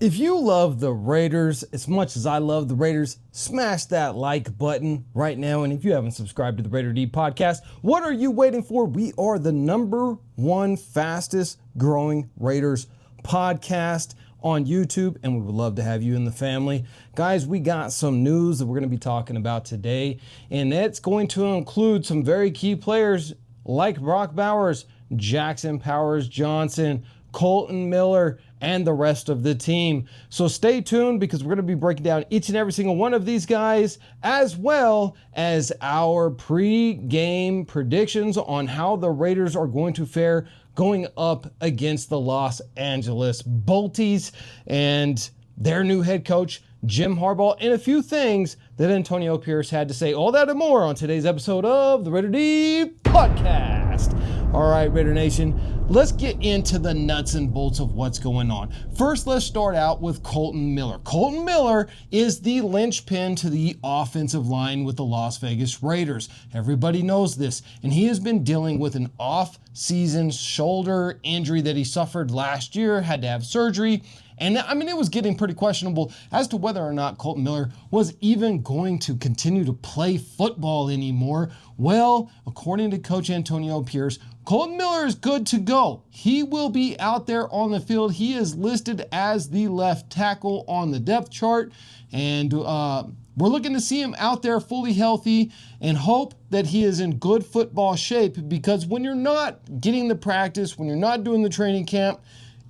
If you love the Raiders as much as I love the Raiders, smash that like button right now. And if you haven't subscribed to the Raider D podcast, what are you waiting for? We are the #1 fastest growing Raiders podcast on YouTube, and we would love to have you in the family. Guys, we got some news that we're going to be talking about today, and it's going to include some very key players like Brock Bowers, Jackson Powers-Johnson, Colton Miller, and the rest of the team. So stay tuned because we're going to be breaking down each and every single one of these guys, as well as our pre-game predictions on how the Raiders are going to fare going up against the Los Angeles Bolties and their new head coach, Jim Harbaugh, and a few things that Antonio Pierce had to say. All that and more on today's episode of the Raider D podcast. All right, Raider Nation, let's get into the nuts and bolts of what's going on. First, let's start out with Colton Miller. Colton Miller is the linchpin to the offensive line with the Las Vegas Raiders. Everybody knows this, and he has been dealing with an off-season shoulder injury that he suffered last year, had to have surgery. And I mean, it was getting pretty questionable as to whether or not Colton Miller was even going to continue to play football anymore. Well, according to Coach Antonio Pierce, Colton Miller is good to go. He will be out there on the field. He is listed as the left tackle on the depth chart. And we're looking to see him out there fully healthy and hope that he is in good football shape, because when you're not getting the practice, when you're not doing the training camp,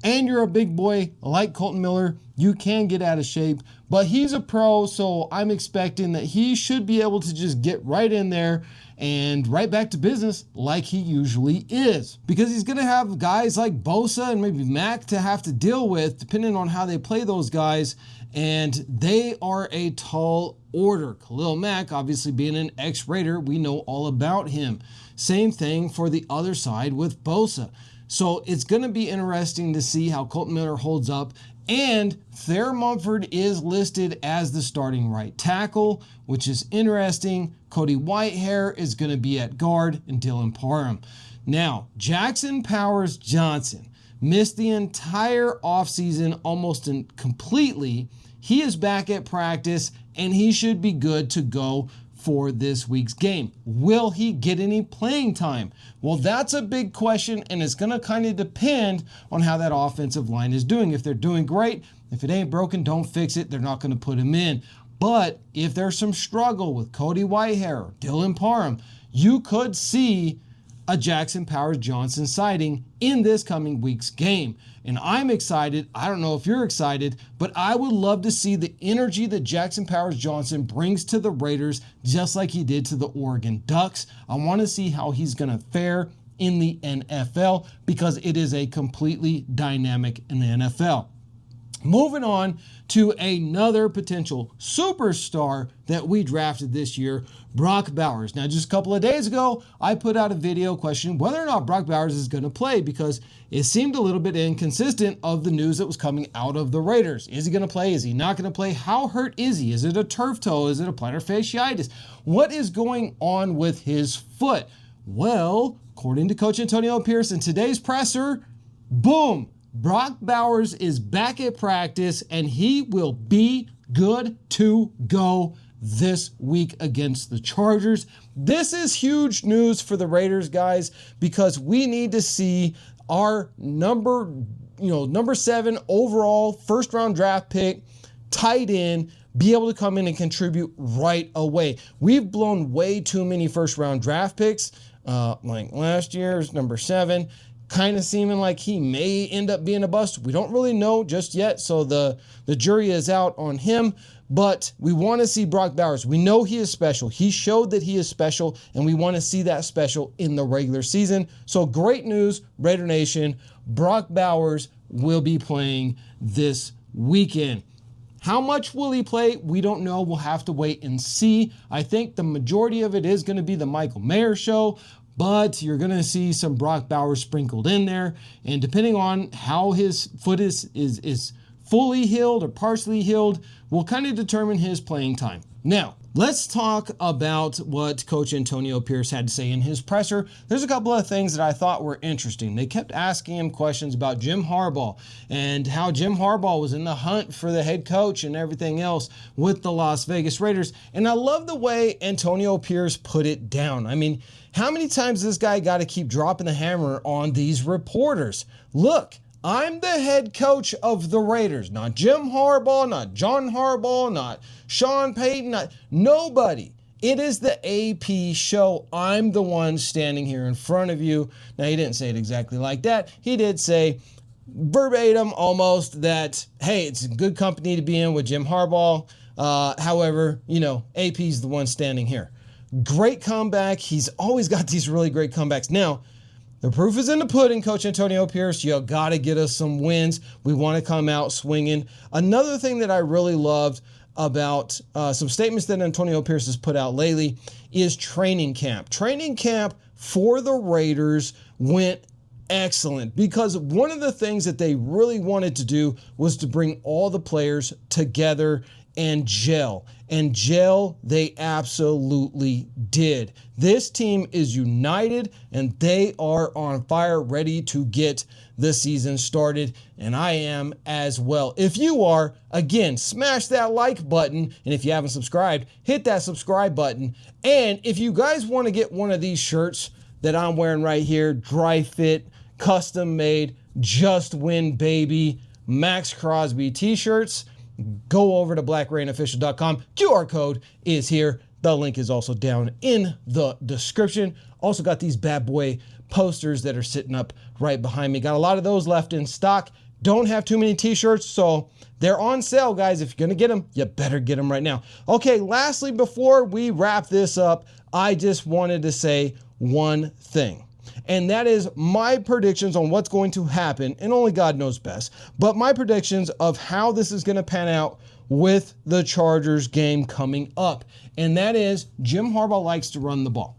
and you're a big boy like Colton Miller, you can get out of shape. But he's a pro, so I'm expecting that he should be able to just get right in there and right back to business like he usually is. Because he's going to have guys like Bosa and maybe Mack to have to deal with, depending on how they play those guys. And they are a tall order. Khalil Mack, obviously being an ex-Raider, we know all about him. Same thing for the other side with Bosa. So it's going to be interesting to see how Colton Miller holds up. And Thayer Munford is listed as the starting right tackle, which is interesting. Cody Whitehair is going to be at guard, and Dylan Parham. Now, Jackson Powers-Johnson missed the entire offseason almost completely. He is back at practice, and he should be good to go for this week's game. Will he get any playing time? Well, that's a big question, and it's going to kind of depend on how that offensive line is doing. If they're doing great, if it ain't broken, don't fix it. They're not going to put him in. But if there's some struggle with Cody Whitehair or Dylan Parham, you could see a Jackson Powers-Johnson sighting in this coming week's game. And I'm excited. I don't know if you're excited, but I would love to see the energy that Jackson Powers-Johnson brings to the Raiders, just like he did to the Oregon Ducks. I want to see how he's going to fare in the NFL, because it is a completely dynamic in the NFL. Moving on to another potential superstar that we drafted this year, Brock Bowers. Now, just a couple of days ago, I put out a video questioning whether or not Brock Bowers is going to play, because it seemed a little bit inconsistent of the news that was coming out of the Raiders. Is he going to play? Is he not going to play? How hurt is he? Is it a turf toe? Is it a plantar fasciitis? What is going on with his foot? Well, according to Coach Antonio Pierce in today's presser, boom, Brock Bowers is back at practice, and he will be good to go this week against the Chargers. This is huge news for the Raiders, guys, because we need to see our number 7 overall first round draft pick tight end be able to come in and contribute right away. We've blown way too many first round draft picks, like last year's number 7. Kind of seeming like he may end up being a bust. We don't really know just yet, so the jury is out on him. But we want to see Brock Bowers. We know he is special. He showed that he is special, and we want to see that special in the regular season. So great news, Raider Nation. Brock Bowers will be playing this weekend. How much will he play? We don't know. We'll have to wait and see. I think the majority of it is going to be the Michael Mayer show, but you're going to see some Brock Bowers sprinkled in there. And depending on how his foot is fully healed or partially healed, will kind of determine his playing time. Now, Let's talk about what Coach Antonio Pierce had to say in his presser. There's a couple of things that I thought were interesting. They kept asking him questions about Jim Harbaugh and how Jim Harbaugh was in the hunt for the head coach and everything else with the Las Vegas Raiders. And I love the way Antonio Pierce put it down. I mean, how many times this guy got to keep dropping the hammer on these reporters? Look, I'm the head coach of the Raiders, not Jim Harbaugh, not John Harbaugh, not Sean Payton, not nobody. It is the AP show. I'm the one standing here in front of you. Now, he didn't say it exactly like that. He did say verbatim almost that, hey, it's a good company to be in with Jim Harbaugh. However, AP's the one standing here. Great comeback. He's always got these really great comebacks. Now, the proof is in the pudding, Coach Antonio Pierce. You got to get us some wins. We want to come out swinging. Another thing that I really loved about some statements that Antonio Pierce has put out lately is training camp. Training camp for the Raiders went excellent because one of the things that they really wanted to do was to bring all the players together and gel. And gel, they absolutely did. This team is united and they are on fire, ready to get the season started. And I am as well. If you are, again, smash that like button. And if you haven't subscribed, hit that subscribe button. And if you guys want to get one of these shirts that I'm wearing right here, dry fit, custom made, just win baby, Max Crosby t-shirts, go over to blackrainofficial.com. QR code is here. The link is also down in the description. Also got these bad boy posters that are sitting up right behind me. Got a lot of those left in stock. Don't have too many t-shirts, so they're on sale, guys. If you're going to get them, you better get them right now. Okay, lastly, before we wrap this up, I just wanted to say one thing. And that is my predictions on what's going to happen, and only God knows best, but my predictions of how this is going to pan out with the Chargers game coming up. And that is Jim Harbaugh likes to run the ball.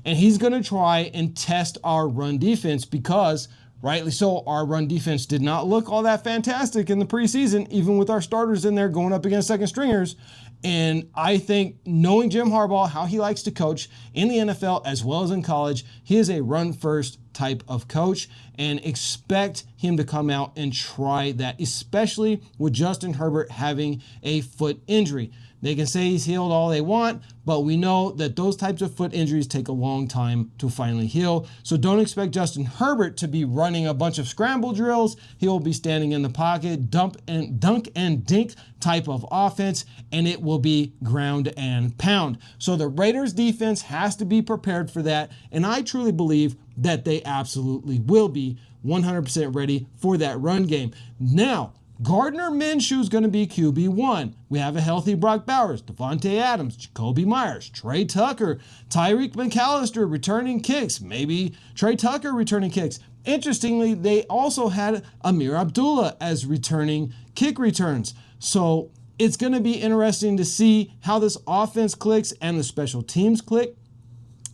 And he's going to try and test our run defense because, rightly so, our run defense did not look all that fantastic in the preseason, even with our starters in there going up against second stringers. And I think knowing Jim Harbaugh, how he likes to coach in the NFL as well as in college, he is a run-first type of coach, and expect him to come out and try that, especially with Justin Herbert having a foot injury. They can say he's healed all they want, but we know that those types of foot injuries take a long time to finally heal. So don't expect Justin Herbert to be running a bunch of scramble drills. He will be standing in the pocket, dunk and dink type of offense, and it will be ground and pound. So the Raiders defense has to be prepared for that, and I truly believe that they absolutely will be 100% ready for that run game. Now, Gardner Minshew is going to be QB1. We have a healthy Brock Bowers, Devontae Adams, Jacoby Myers, Trey Tucker, Tyreek McAllister returning kicks, maybe Trey Tucker returning kicks. Interestingly, they also had Amir Abdullah as returning kick returns. So it's going to be interesting to see how this offense clicks and the special teams click.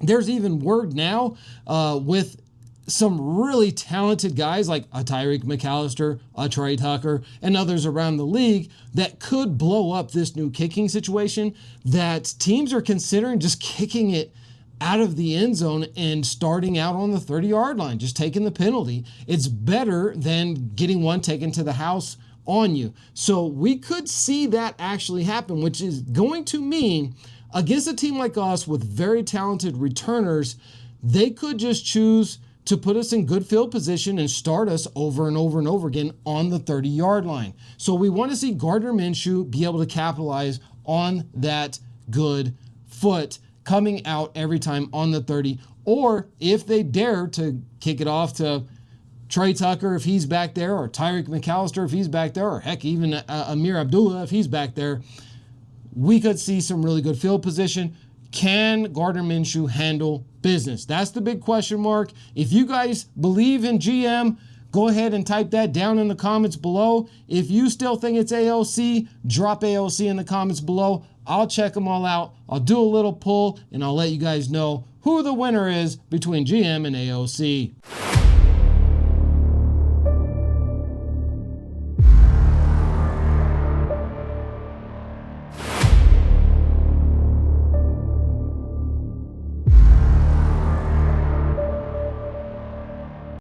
There's even word now with some really talented guys like a Tyreek McAllister, a Trey Tucker, and others around the league that could blow up this new kicking situation, that teams are considering just kicking it out of the end zone and starting out on the 30-yard line, just taking the penalty. It's better than getting one taken to the house on you. So we could see that actually happen, which is going to mean against a team like us with very talented returners, they could just choose to put us in good field position and start us over and over and over again on the 30-yard line. So we want to see Gardner Minshew be able to capitalize on that good foot coming out every time on the 30, or if they dare to kick it off to Trey Tucker if he's back there, or Tyreek McAllister if he's back there, or heck, even Amir Abdullah if he's back there, we could see some really good field position. Can Gardner Minshew handle business? That's the big question mark. If you guys believe in GM, go ahead and type that down in the comments below. If you still think it's AOC, drop AOC in the comments below. I'll check them all out. I'll do a little poll, and I'll let you guys know who the winner is between GM and AOC.